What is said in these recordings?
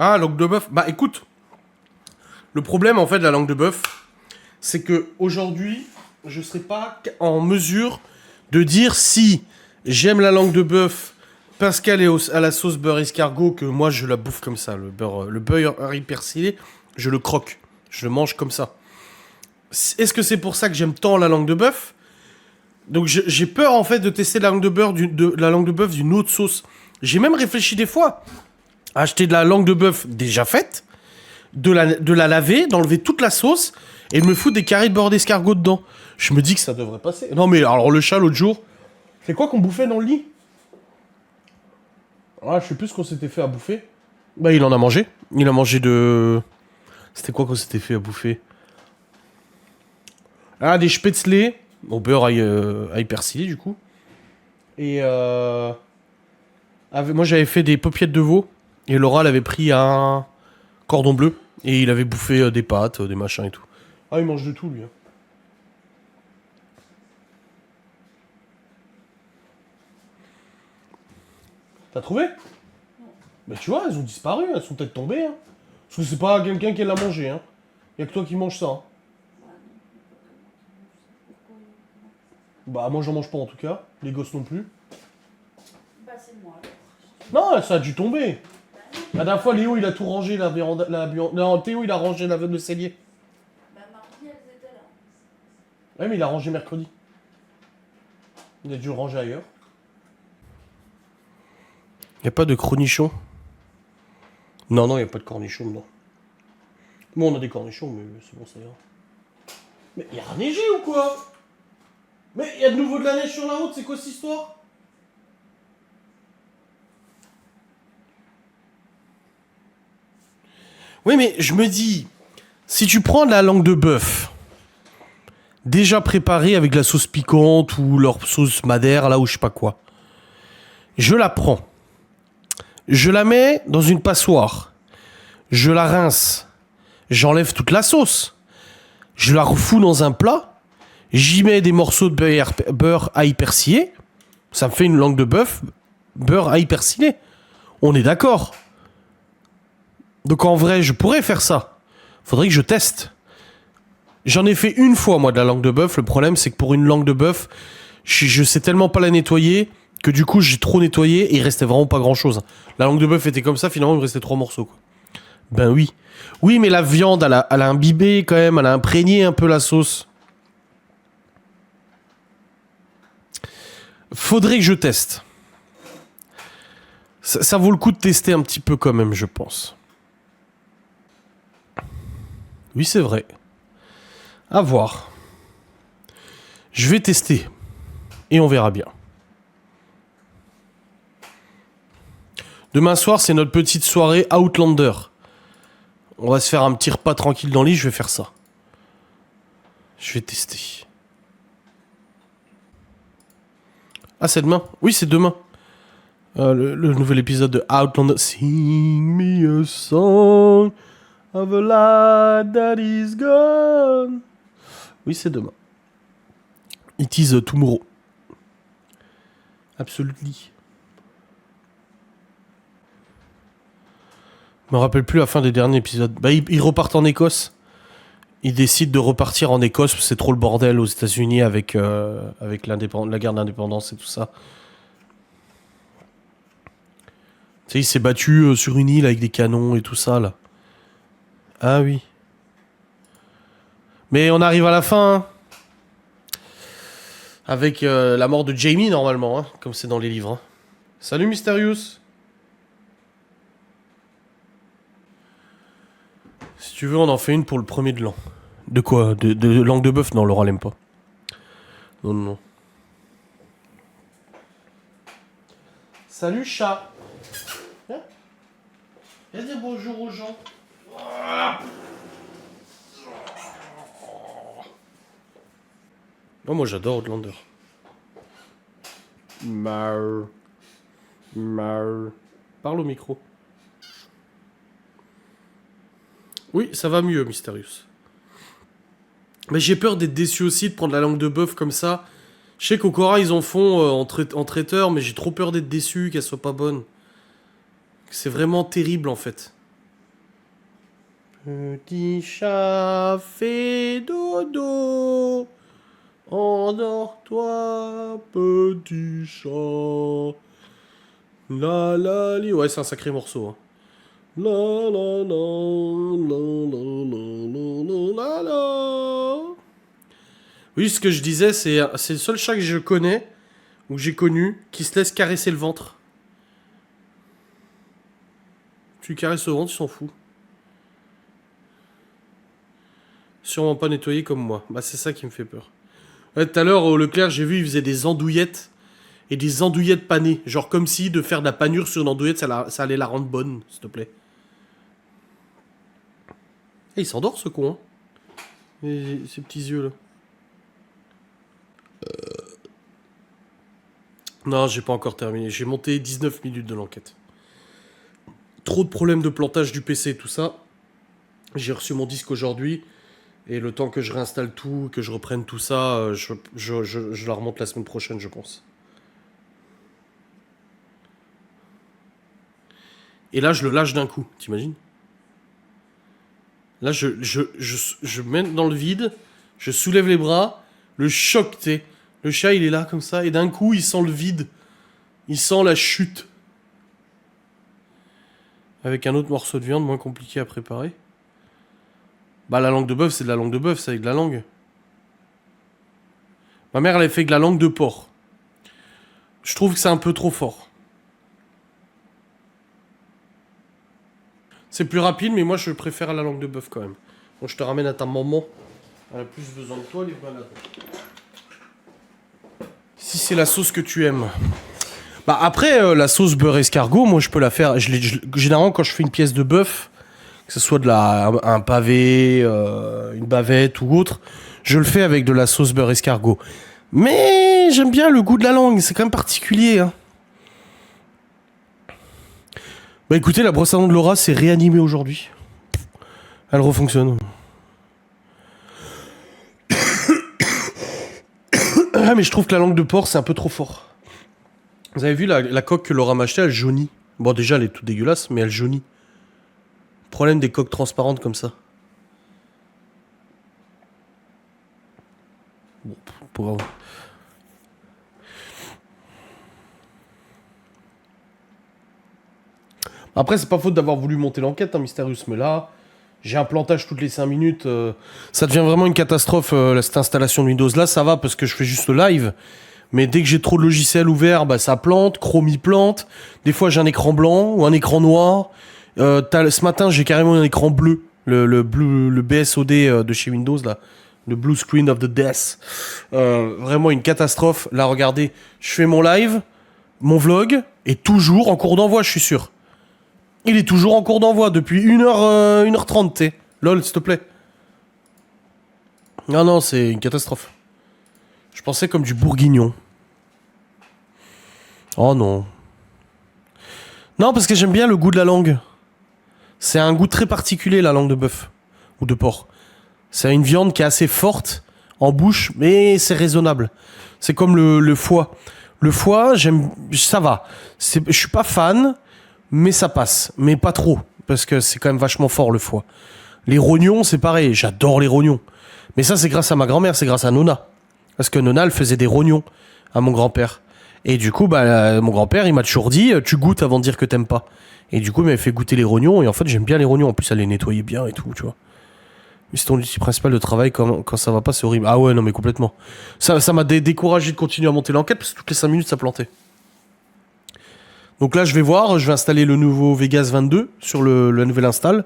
Ah, langue de bœuf. Bah écoute, le problème en fait de la langue de bœuf, c'est que aujourd'hui, je serais pas en mesure de dire si j'aime la langue de bœuf parce qu'elle est à la sauce beurre escargot, que moi je la bouffe comme ça, le beurre hypersilé, je le croque, je le mange comme ça. Est-ce que c'est pour ça que j'aime tant la langue de bœuf? Donc j'ai peur en fait de tester la langue la langue de bœuf d'une autre sauce. J'ai même réfléchi des fois à acheter de la langue de bœuf déjà faite, de la laver, d'enlever toute la sauce et de me foutre des carrés de beurre d'escargot dedans. Je me dis que ça devrait passer. Non mais alors le chat l'autre jour, c'est quoi qu'on bouffait dans le lit? Ah, je sais plus ce qu'on s'était fait à bouffer. Bah il en a mangé. Il a mangé de... C'était quoi qu'on s'était fait à bouffer? Ah, des spätzle au beurre ail persillé du coup. Et moi j'avais fait des paupiettes de veau. Et Laura elle avait pris un cordon bleu. Et il avait bouffé des pâtes, des machins et tout. Ah, il mange de tout lui. Hein. T'as trouvé? Bah tu vois, elles ont disparu, elles sont peut-être tombées. Hein. Parce que c'est pas quelqu'un qui l'a mangé. Hein. Y'a que toi qui manges ça. Hein. Bah moi j'en mange pas en tout cas. Les gosses non plus. Bah c'est moi alors. Non, ça a dû tomber. La dernière fois, Léo il a tout rangé, la viande. Non, Théo il a rangé la viande de cellier. Bah mardi elles étaient là. Ouais, mais il a rangé mercredi. Il a dû le ranger ailleurs. Y a pas de cornichons? Non, non, y a pas de cornichons dedans. Bon, on a des cornichons, mais c'est bon, ça ira. Mais y a neigé ou quoi? Mais y a de nouveau de la neige sur la route, c'est quoi cette histoire? Oui, mais je me dis, si tu prends de la langue de bœuf, déjà préparée avec de la sauce piquante ou leur sauce madère, là ou je sais pas quoi, je la prends. Je la mets dans une passoire. Je la rince. J'enlève toute la sauce. Je la refous dans un plat. J'y mets des morceaux de beurre ail persillé. Ça me fait une langue de bœuf beurre ail persillé. On est d'accord. Donc en vrai, je pourrais faire ça. Faudrait que je teste. J'en ai fait une fois, moi, de la langue de bœuf. Le problème, c'est que pour une langue de bœuf, je sais tellement pas la nettoyer que du coup, j'ai trop nettoyé et il restait vraiment pas grand-chose. La langue de bœuf était comme ça, finalement, il me restait 3 morceaux, quoi. Ben oui. Oui, mais la viande, elle a imbibé quand même, elle a imprégné un peu la sauce. Faudrait que je teste. Ça vaut le coup de tester un petit peu quand même, je pense. Oui, c'est vrai. À voir. Je vais tester. Et on verra bien. Demain soir, c'est notre petite soirée Outlander. On va se faire un petit repas tranquille dans le lit, je vais faire ça. Je vais tester. Ah, c'est demain? Oui, c'est demain. Le nouvel épisode de Outlander. Sing me a song of a light that is gone. Oui, c'est demain. It is tomorrow. Absolutely. Je me rappelle plus la fin des derniers épisodes. Bah, ils repartent en Écosse. Ils décident de repartir en Écosse, c'est trop le bordel aux États-Unis avec la guerre d'indépendance et tout ça. Tu sais, il s'est battu sur une île avec des canons et tout ça, là. Ah oui. Mais on arrive à la fin, hein. Avec la mort de Jamie, normalement, hein, comme c'est dans les livres. Hein. Salut, Mysterious. Si tu veux, on en fait une pour le premier de l'an. De quoi? De langue de bœuf? Non, Laura l'aime pas. Non, non, non. Salut, chat. Viens. Viens dire bonjour aux gens. Oh, moi, j'adore Outlander. Mar. Parle au micro. Oui, ça va mieux, Mysterious. Mais j'ai peur d'être déçu aussi, de prendre la langue de bœuf comme ça. Je sais qu'au Cora, ils en font en traiteur, mais j'ai trop peur d'être déçu, qu'elle soit pas bonne. C'est vraiment terrible, en fait. Petit chat fait dodo. Endors-toi, petit chat. La la li. Ouais, c'est un sacré morceau. Hein. La la la la la la la la la. Oui, ce que je disais, c'est le seul chat que je connais, ou que j'ai connu, qui se laisse caresser le ventre. Tu lui caresses le ventre, il s'en fout. Sûrement pas nettoyé comme moi. Bah, c'est ça qui me fait peur. Ouais, tout à l'heure, au Leclerc, j'ai vu, il faisait des andouillettes. Et des andouillettes panées. Genre comme si de faire de la panure sur une andouillette, ça allait la rendre bonne, s'il te plaît. Et il s'endort, ce con, hein. Et ses petits yeux, là. Non, j'ai pas encore terminé. J'ai monté 19 minutes de l'enquête. Trop de problèmes de plantage du PC, tout ça. J'ai reçu mon disque aujourd'hui. Et le temps que je réinstalle tout, que je reprenne tout ça, je la remonte la semaine prochaine, je pense. Et là, je le lâche d'un coup, t'imagines? Là, je mets dans le vide, je soulève les bras, le choc, tu sais. Le chat, il est là, comme ça, et d'un coup, il sent le vide. Il sent la chute. Avec un autre morceau de viande moins compliqué à préparer. Bah, la langue de bœuf, c'est de la langue de bœuf, c'est avec de la langue. Ma mère, elle avait fait de la langue de porc. Je trouve que c'est un peu trop fort. C'est plus rapide, mais moi, je préfère la langue de bœuf quand même. Bon, je te ramène à ta maman. Elle a plus besoin de toi, les malades. Si c'est la sauce que tu aimes. Bah après, la sauce beurre escargot, moi, je peux la faire. Généralement, quand je fais une pièce de bœuf, que ce soit un pavé, une bavette ou autre, je le fais avec de la sauce beurre escargot. Mais j'aime bien le goût de la langue, c'est quand même particulier. Hein. Bah écoutez, la brosse à dents de Laura s'est réanimée aujourd'hui. Elle refonctionne. Ah mais je trouve que la langue de porc c'est un peu trop fort. Vous avez vu la coque que Laura m'a achetée, elle jaunit. Bon déjà elle est toute dégueulasse, mais elle jaunit. Problème des coques transparentes comme ça. Bon, pas grave. Après, c'est pas faute d'avoir voulu monter l'enquête, hein, Mysterious, mais là, j'ai un plantage toutes les 5 minutes. Ça devient vraiment une catastrophe, cette installation de Windows. Là, ça va parce que je fais juste le live. Mais dès que j'ai trop de logiciels ouverts, bah, ça plante, Chrome y plante. Des fois, j'ai un écran blanc ou un écran noir. Ce matin, j'ai carrément un écran bleu. Le BSOD de chez Windows, là. Le Blue Screen of the Death. Vraiment une catastrophe. Là, regardez, je fais mon live, mon vlog, et toujours en cours d'envoi, je suis sûr. Il est toujours en cours d'envoi depuis 1h30, t'es. Lol, s'il te plaît. Non, non, c'est une catastrophe. Je pensais comme du bourguignon. Oh non. Non, parce que j'aime bien le goût de la langue. C'est un goût très particulier, la langue de bœuf. Ou de porc. C'est une viande qui est assez forte en bouche, mais c'est raisonnable. C'est comme le foie. Le foie, ça va. Je suis pas fan, mais ça passe. Mais pas trop, parce que c'est quand même vachement fort, le foie. Les rognons, c'est pareil. J'adore les rognons. Mais ça, c'est grâce à ma grand-mère, c'est grâce à Nona. Parce que Nona, elle faisait des rognons à mon grand-père. Et du coup, bah, mon grand-père, il m'a toujours dit, tu goûtes avant de dire que t'aimes pas. Et du coup, il m'avait fait goûter les rognons. Et en fait, j'aime bien les rognons. En plus, elle les nettoyait bien et tout, tu vois. Mais c'est ton outil principal de travail quand ça va pas, c'est horrible. Ah ouais, non, mais complètement. Ça m'a découragé de continuer à monter l'enquête parce que toutes les 5 minutes, ça plantait. Donc là, je vais voir. Je vais installer le nouveau Vegas 22 sur la nouvelle install.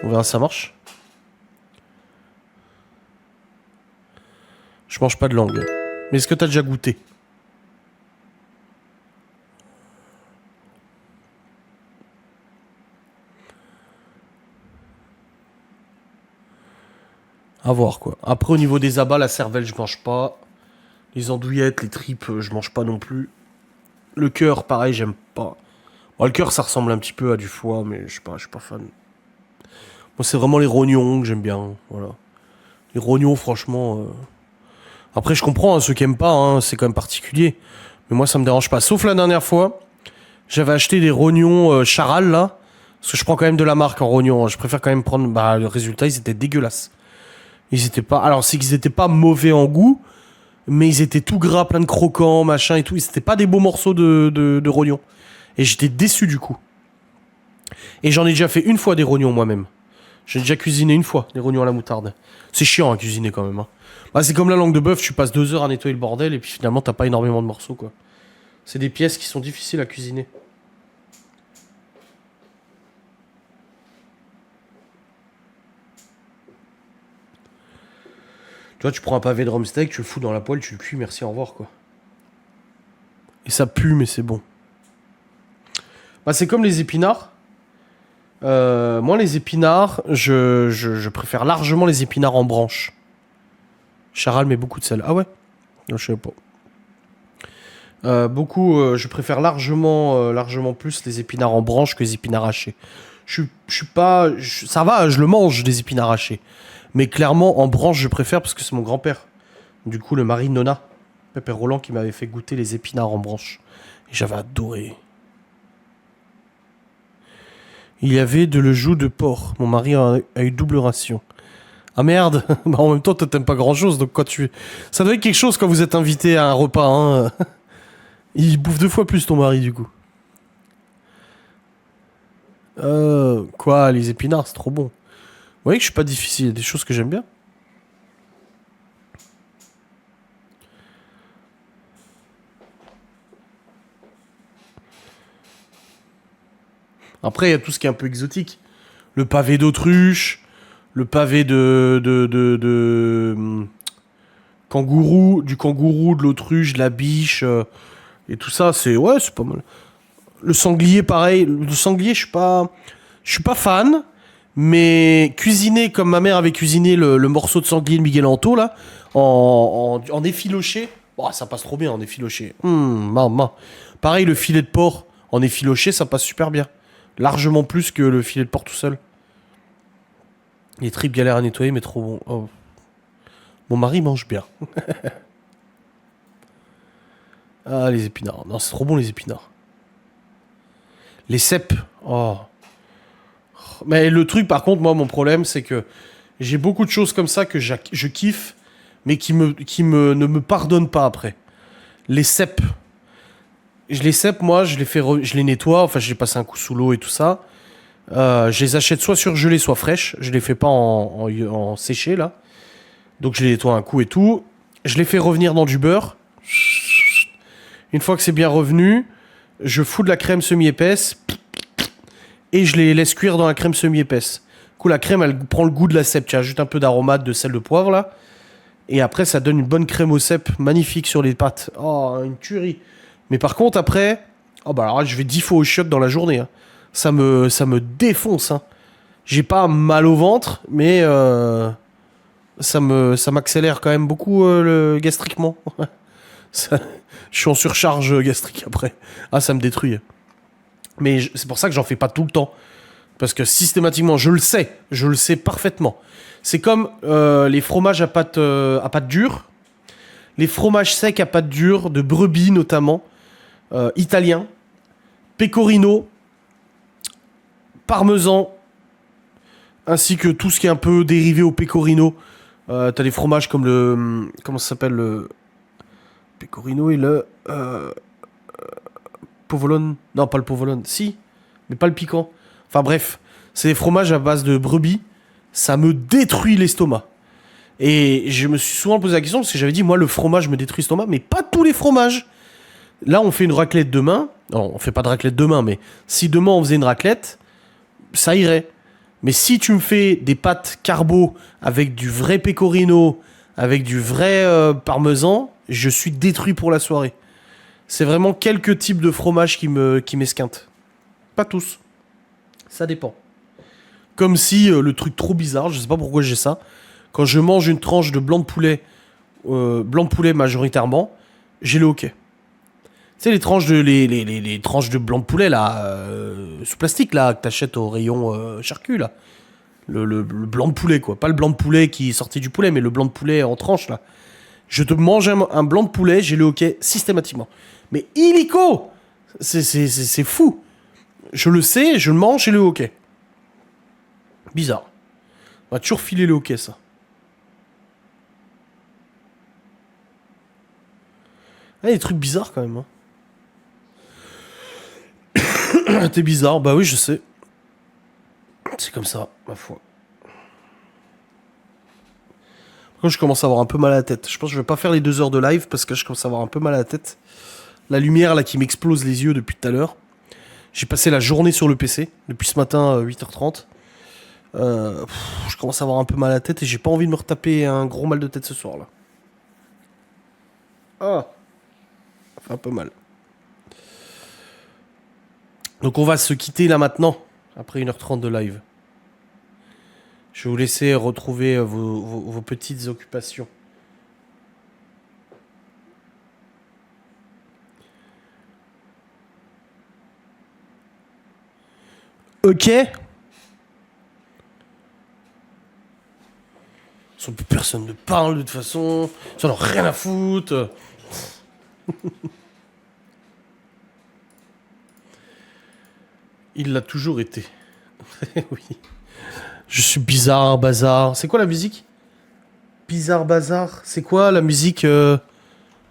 On verra si ça marche. Je mange pas de langue. Mais est-ce que t'as déjà goûté ? À voir quoi. Après au niveau des abats, la cervelle je mange pas. Les andouillettes, les tripes, je mange pas non plus. Le cœur, pareil, j'aime pas. Bon, le cœur ça ressemble un petit peu à du foie, mais je suis pas fan. Moi c'est vraiment les rognons que j'aime bien. Voilà. Les rognons franchement. Après je comprends hein, ceux qui aiment pas, hein, c'est quand même particulier. Mais moi ça me dérange pas. Sauf la dernière fois, j'avais acheté des rognons charal là. Parce que je prends quand même de la marque en rognon. Je préfère quand même prendre... Bah, le résultat, ils étaient dégueulasses. Ils étaient pas... Alors, c'est qu'ils étaient pas mauvais en goût, mais ils étaient tout gras, plein de croquants, machin et tout. C'était pas des beaux morceaux de rognons. Et j'étais déçu du coup. Et j'en ai déjà fait une fois des rognons moi-même. J'ai déjà cuisiné une fois des rognons à la moutarde. C'est chiant à cuisiner quand même. Hein. Bah, c'est comme la langue de bœuf, tu passes 2 heures à nettoyer le bordel et puis finalement t'as pas énormément de morceaux quoi. C'est des pièces qui sont difficiles à cuisiner. Tu vois, tu prends un pavé de rumsteak, tu le fous dans la poêle, tu le cuis, merci, au revoir quoi. Et ça pue mais c'est bon. Bah, c'est comme les épinards. Moi, les épinards, je préfère largement les épinards en branche. Charal met beaucoup de sel. Ah ouais? Je sais pas. Je préfère largement plus les épinards en branche que les épinards hachés. Je suis pas... ça va, je le mange, des épinards hachés. Mais clairement, en branche, je préfère parce que c'est mon grand-père. Du coup, le mari de Nona, Pépère Roland, qui m'avait fait goûter les épinards en branche. Et j'avais adoré. Il y avait de le joue de porc. Mon mari a eu double ration. Ah merde. Bah en même temps, toi t'aimes pas grand-chose, donc quand tu... Ça doit être quelque chose quand vous êtes invité à un repas, hein. Il bouffe 2 fois plus ton mari, du coup. Quoi, les épinards, c'est trop bon. Vous voyez que je suis pas difficile, il y a des choses que j'aime bien. Après, il y a tout ce qui est un peu exotique. Le pavé d'autruche, le pavé kangourou, du kangourou, de l'autruche, de la biche, et tout ça, c'est... Ouais, c'est pas mal. Le sanglier, pareil. Le sanglier, je suis pas fan, mais cuisiner comme ma mère avait cuisiné le morceau de sanglier de Miguel Anto, là, en effiloché, oh, ça passe trop bien en effiloché. Maman. Pareil, le filet de porc en effiloché, ça passe super bien. Largement plus que le filet de porc tout seul. Les tripes galères à nettoyer, mais trop bon. Oh. Mon mari mange bien. Ah, les épinards. Non, c'est trop bon, les épinards. Les cèpes. Oh. Mais le truc, par contre, moi, mon problème, c'est que j'ai beaucoup de choses comme ça que je kiffe, mais ne me pardonnent pas après. Les cèpes. Les cèpes, moi, je les nettoie. Enfin, je les passe un coup sous l'eau et tout ça. Je les achète soit surgelées, soit fraîches. Je les fais pas en séché, là. Donc, je les nettoie un coup et tout. Je les fais revenir dans du beurre. Une fois que c'est bien revenu, je fous de la crème semi-épaisse et je les laisse cuire dans la crème semi-épaisse. Du coup, la crème, elle prend le goût de la cèpe. Tu ajoutes un peu d'aromate, de sel, de poivre, là. Et après, ça donne une bonne crème au cèpe magnifique sur les pâtes. Oh, une tuerie. Mais par contre, après... Oh, bah alors là, je vais 10 fois au chiottes dans la journée. Hein. Ça me défonce. Hein. J'ai pas mal au ventre, mais... ça m'accélère quand même beaucoup gastriquement. Je suis en surcharge gastrique après. Ah, ça me détruit. Mais c'est pour ça que j'en fais pas tout le temps. Parce que systématiquement, je le sais parfaitement. C'est comme les fromages à pâte dure, les fromages secs à pâte dure, de brebis notamment, italiens, pecorino, parmesan, ainsi que tout ce qui est un peu dérivé au pecorino. T'as des fromages comme le... Comment ça s'appelle le... Pecorino et le... Provolone. Non, pas le provolone. Si, mais pas le piquant. Enfin bref, c'est des fromages à base de brebis. Ça me détruit l'estomac. Et je me suis souvent posé la question parce que j'avais dit, moi, le fromage me détruit l'estomac, mais pas tous les fromages. Là, on fait une raclette demain. Non, on fait pas de raclette demain, mais si demain on faisait une raclette, ça irait. Mais si tu me fais des pâtes carbo avec du vrai pecorino, avec du vrai parmesan, je suis détruit pour la soirée. C'est vraiment quelques types de fromages qui m'esquintent. Pas tous. Ça dépend. Comme si le truc trop bizarre, je sais pas pourquoi j'ai ça, quand je mange une tranche de blanc de poulet majoritairement, j'ai le hoquet. Tu sais, les tranches de blanc de poulet, là, sous plastique, là, que t'achètes au rayon charcu, là. Le blanc de poulet, quoi. Pas le blanc de poulet qui est sorti du poulet, mais le blanc de poulet en tranche, là. Je te mange un blanc de poulet, j'ai le hoquet systématiquement. Mais illico! C'est fou! Je le sais, je le mange et le hockey. Bizarre. On va toujours filer le hockey, ça. Ah, il y a des trucs bizarres quand même. Hein. T'es bizarre, bah oui, je sais. C'est comme ça, ma foi. Quand je commence à avoir un peu mal à la tête. Je pense que je vais pas faire les 2 heures de live parce que je commence à avoir un peu mal à la tête. La lumière là qui m'explose les yeux depuis tout à l'heure. J'ai passé la journée sur le PC depuis ce matin 8h30. Je commence à avoir un peu mal à la tête et j'ai pas envie de me retaper un gros mal de tête ce soir là. Ah, ça fait un peu mal. Donc on va se quitter là maintenant, après 1h30 de live. Je vais vous laisser retrouver vos petites occupations. Ok. Personne ne parle de toute façon. Ça n'en a rien à foutre. Il l'a toujours été. Oui. Je suis bizarre, bazar. C'est quoi la musique? Bizarre, bazar. C'est quoi la musique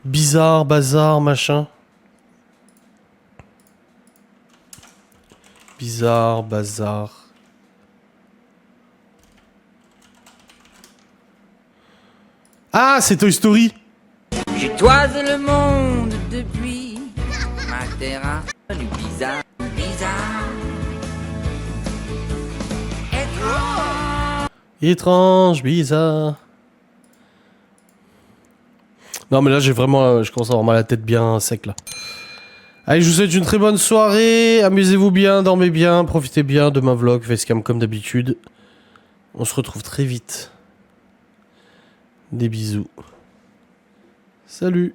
bizarre, bazar, machin? Bizarre, bazar. Ah, c'est Toy Story. J'ai toisé le monde depuis ma terrasse. Du bizarre, bizarre. Étrange, bizarre. Non mais là j'ai vraiment... je commence à avoir mal à la tête bien sec là. Allez, je vous souhaite une très bonne soirée. Amusez-vous bien, dormez bien, profitez bien de ma vlog Facecam comme d'habitude. On se retrouve très vite. Des bisous. Salut.